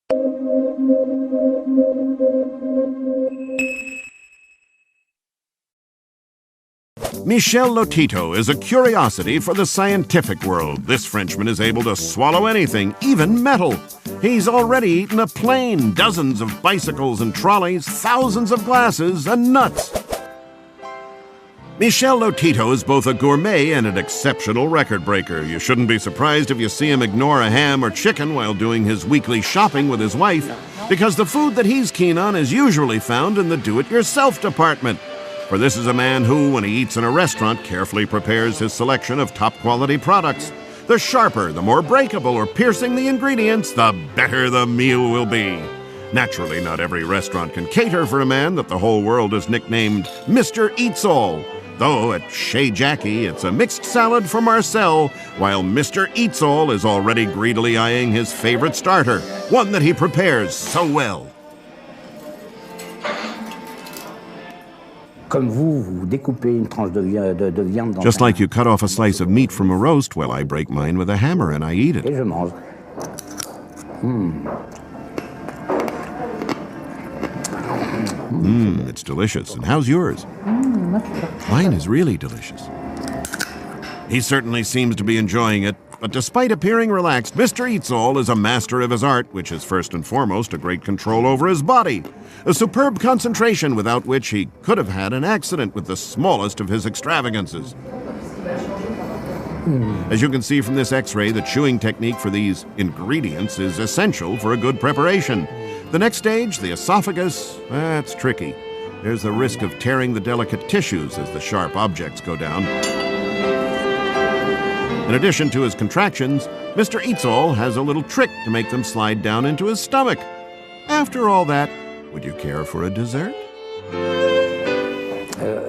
Michel Lotito is a curiosity for the scientific world. This Frenchman is able to swallow anything, even metal. He's already eaten a plane, dozens of bicycles and trolleys, thousands of glasses, and nuts. Michel Lotito is both a gourmet and an exceptional record breaker. You shouldn't be surprised if you see him ignore a ham or chicken while doing his weekly shopping with his wife, because the food that he's keen on is usually found in the do-it-yourself department. For this is a man who, when he eats in a restaurant, carefully prepares his selection of top-quality products. The sharper, the more breakable or piercing the ingredients, the better the meal will be. Naturally, not every restaurant can cater for a man that the whole world has nicknamed Mr. Eats-All. Though at Chez Jackie, it's a mixed salad for Marcel, while Mr. Eats-All is already greedily eyeing his favorite starter, one that he prepares so well. Just like you cut off a slice of meat from a roast, well, I break mine with a hammer and I eat it. It's delicious. And how's yours? Mine is really delicious. He certainly seems to be enjoying it, but despite appearing relaxed, Mr. Eats-All is a master of his art, which is first and foremost a great control over his body. A superb concentration without which he could have had an accident with the smallest of his extravagances. As you can see from this x-ray, the chewing technique for these ingredients is essential for a good preparation. The next stage, the esophagus, that's tricky. There's the risk of tearing the delicate tissues as the sharp objects go down. In addition to his contractions, Mr. Eats-All has a little trick to make them slide down into his stomach. After all that, would you care for a dessert?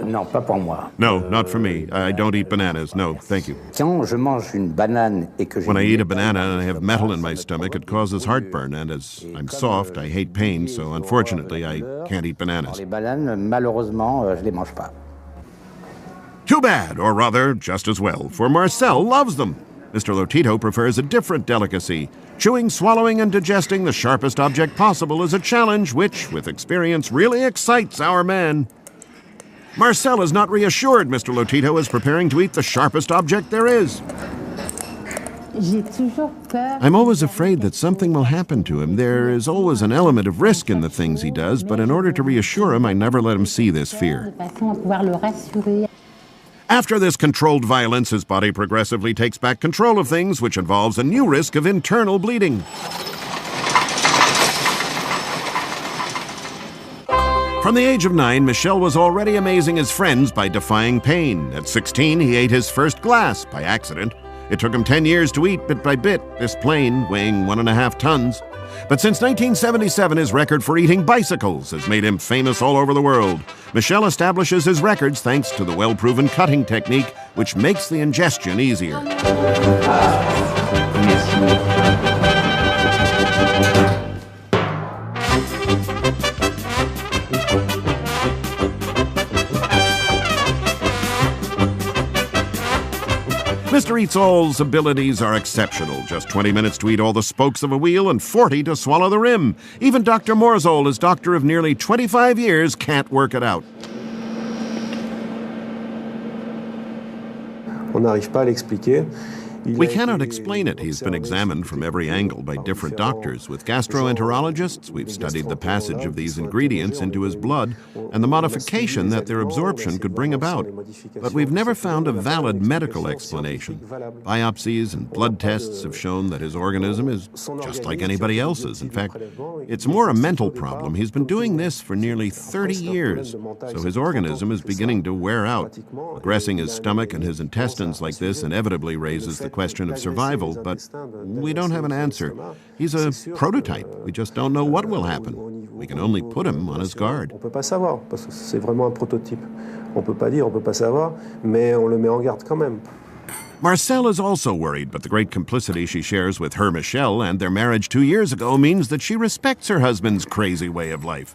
Non, pas pour moi. No, not for me. I don't eat bananas. No, thank you. When I eat a banana and I have metal in my stomach, it causes heartburn, and as I'm soft, I hate pain, so unfortunately I can't eat bananas. Too bad, or rather, just as well, for Marcel loves them. Mr. Lotito prefers a different delicacy. Chewing, swallowing, and digesting the sharpest object possible is a challenge which, with experience, really excites our man. Marcel is not reassured Mr. Lotito is preparing to eat the sharpest object there is. I'm always afraid that something will happen to him. There is always an element of risk in the things he does, but in order to reassure him, I never let him see this fear. After this controlled violence, his body progressively takes back control of things, which involves a new risk of internal bleeding. From the age of 9, Michel was already amazing his friends by defying pain. At 16, he ate his first glass by accident. It took him 10 years to eat bit by bit, this plane weighing 1.5 tons. But since 1977, his record for eating bicycles has made him famous all over the world. Michel establishes his records thanks to the well-proven cutting technique, which makes the ingestion easier. Mr. Eats-All's abilities are exceptional. Just 20 minutes to eat all the spokes of a wheel and 40 to swallow the rim. Even Dr. Morzol, his doctor of nearly 25 years, can't work it out. On n'arrive pas à l'expliquer. We cannot explain it. He's been examined from every angle by different doctors. With gastroenterologists, we've studied the passage of these ingredients into his blood and the modification that their absorption could bring about. But we've never found a valid medical explanation. Biopsies and blood tests have shown that his organism is just like anybody else's. In fact, it's more a mental problem. He's been doing this for nearly 30 years, so his organism is beginning to wear out. Aggressing his stomach and his intestines like this inevitably raises the question of survival, but we don't have an answer. He's a prototype. We just don't know what will happen. We can only put him on his guard. On peut pas savoir, parce que c'est vraiment un prototype. On peut pas dire, on peut pas savoir, mais on le met en garde quand même. Marcel is also worried, but the great complicity she shares with her Michel and their marriage 2 years ago means that she respects her husband's crazy way of life.